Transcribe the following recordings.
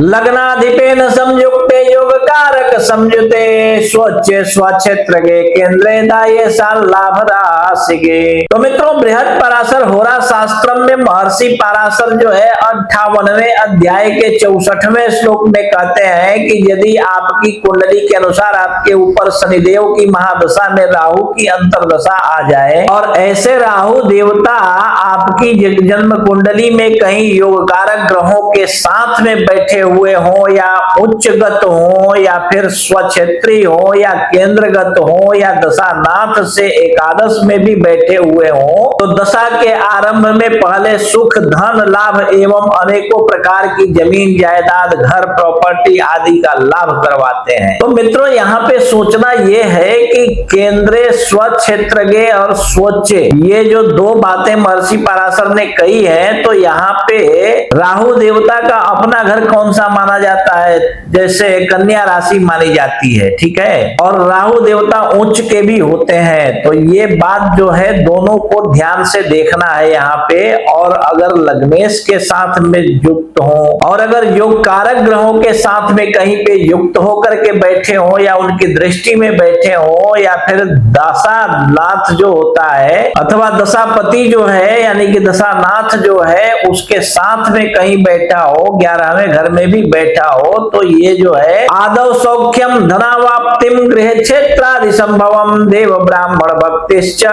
लग्नाधिपेन संयुक्ते योग कारक समझते स्वच्छ स्वक्षेत्र के केंद्रे दाये साल लाभ राशिगे। तो मित्रों, बृहद पराशर होरा शास्त्र में महर्षि पराशर जो है 58वें अध्याय के 64वें श्लोक में कहते हैं कि यदि आपकी कुंडली के अनुसार आपके ऊपर शनिदेव की महादशा में राहु की अंतरदशा आ जाए और ऐसे राहु देवता आपकी जन्म कुंडली में कहीं योग कारक ग्रहों के साथ में बैठे हुए हो या उच्चगत हो या फिर स्वक्षेत्री हो या केंद्रगत हो या दशानाथ से एकादश में भी बैठे हुए हो तो दशा के आरंभ में पहले सुख धन लाभ एवं अनेकों प्रकार की जमीन जायदाद घर प्रॉपर्टी आदि का लाभ करवाते हैं। तो मित्रों, यहाँ पे सोचना यह है कि केंद्रे स्वक्षेत्रगे और स्वच्छ ये जो दो बातें महर्षि पराशर ने कही है, तो यहाँ पे राहु देवता का अपना घर कौन सा माना जाता है? जैसे कन्या राशि मानी जाती है, ठीक है, और राहु देवता उच्च के भी होते हैं। तो ये बात जो है दोनों को ध्यान से देखना है यहाँ पे। और अगर लग्नेश के साथ में युक्त हो और अगर योग कारक ग्रहों के साथ में कहीं पे युक्त होकर के बैठे हो या उनकी दृष्टि में बैठे हो या फिर दशानाथ जो होता है अथवा दशापति जो है यानी कि दशानाथ जो है उसके साथ में कहीं बैठा हो, 11वें घर में भी बैठा हो, तो ये जो है आदौ सौख्यम धनावाप्तिम गृह क्षेत्रादि संभवम देव ब्राह्मण भक्तिश्च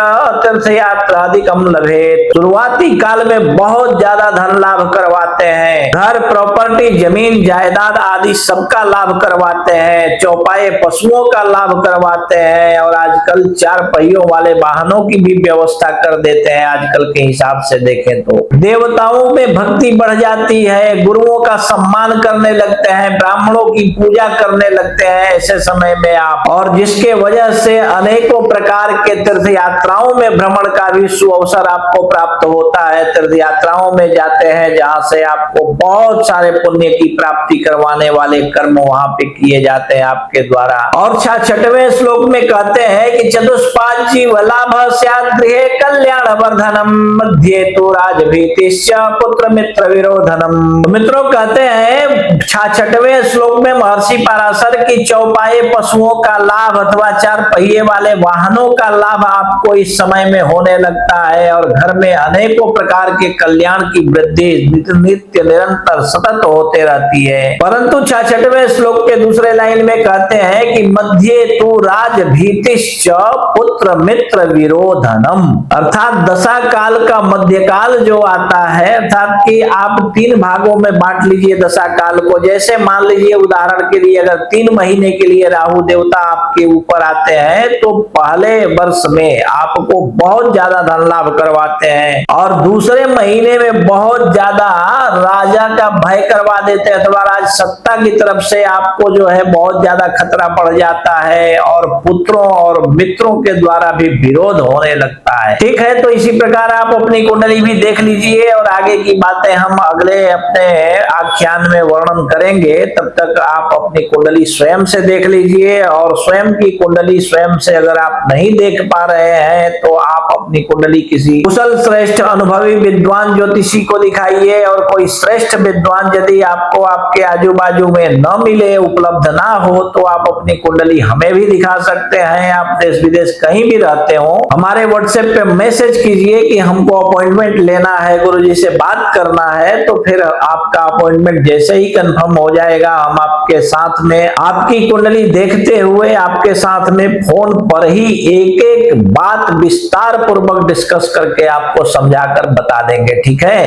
तीर्थयात्रादिकम लभेत। शुरुआती काल में बहुत ज्यादा धन लाभ करवाते हैं, घर प्रॉपर्टी जमीन जायदाद आदि सबका लाभ करवाते हैं, चौपाए पशुओं का लाभ करवाते हैं और आजकल 4 पहियों वाले वाहनों की भी व्यवस्था कर देते हैं। आजकल के हिसाब से देखें तो देवताओं में भक्ति बढ़ जाती है, गुरुओं का सम्मान करने लगते हैं, ब्राह्मणों की पूजा करने लगते हैं ऐसे समय में आप, और जिसके वजह से अनेकों प्रकार के तीर्थ यात्राओं में भ्रमण का भी सुअवसर आपको प्राप्त होता है। तीर्थ यात्राओं में जाते हैं जहां से आपको बहुत सारे पुण्य की प्राप्ति करवाने वाले कर्म वहां पे किए जाते हैं आपके द्वारा। और 66वें श्लोक में कहते हैं कि चतुष्पाद लाभ गृहे कल्याण वर्धनम मध्य तो राजभीतिश्च पुत्र मित्र विरोधनम। मित्रों, कहते हैं 66वें श्लोक में महर्षि पराशर की चौपाए पशुओं का लाभ अथवा 4 पहिए वाले वाहनों का लाभ आपको इस समय में होने लगता है और घर में अनेकों प्रकार के कल्याण की वृद्धि नित्य निरंतर सतत होते रहती है। परंतु 66वें श्लोक के दूसरे लाइन में कहते हैं कि मध्य तु राज भीतिश्च पुत्र मित्र विरोधनम, अर्थात दशा काल का मध्यकाल जो आता है, अर्थात कि आप 3 भागों में बांट लीजिए दशा काल को। जैसे मान लीजिए उदाहरण के लिए अगर 3 महीने के लिए राहु देवता आपके ऊपर आते हैं तो पहले वर्ष में आपको बहुत ज्यादा धन लाभ करवाते हैं और दूसरे महीने में बहुत ज्यादा राजा का भय करवा देते हैं अथवा राज सत्ता की तरफ से आपको जो है बहुत ज्यादा खतरा पड़ जाता है और पुत्रों और मित्रों के द्वारा भी विरोध होने लगता है। ठीक है, तो इसी प्रकार आप अपनी कुंडली भी देख लीजिए और आगे की बातें हम अगले अपने आख्यान में वर्णन करेंगे। तब तक आप अपनी कुंडली स्वयं से देख लीजिए और स्वयं की कुंडली स्वयं से अगर आप नहीं देख पा रहे हैं तो आप अपनी कुंडली किसी कुशल श्रेष्ठ अनुभवी विद्वान ज्योतिषी को दिखाइए और कोई श्रेष्ठ विद्वान यदि आपको आपके आजू बाजू में न मिले, उपलब्ध ना हो, तो आप अपनी कुंडली हमें भी दिखा सकते हैं। आप देश विदेश कहीं भी रहते हो, हमारे व्हाट्सएप पे मैसेज कीजिए कि हमको अपॉइंटमेंट लेना है, गुरुजी से बात करना है, तो फिर आपका अपॉइंटमेंट जैसे ही कंफर्म हो जाएगा हम आपके साथ में आपकी कुंडली देखते हुए आपके साथ में फोन पर ही एक एक बात विस्तार पूर्वक डिस्कस करके आपको समझाकर बता देंगे। ठीक है।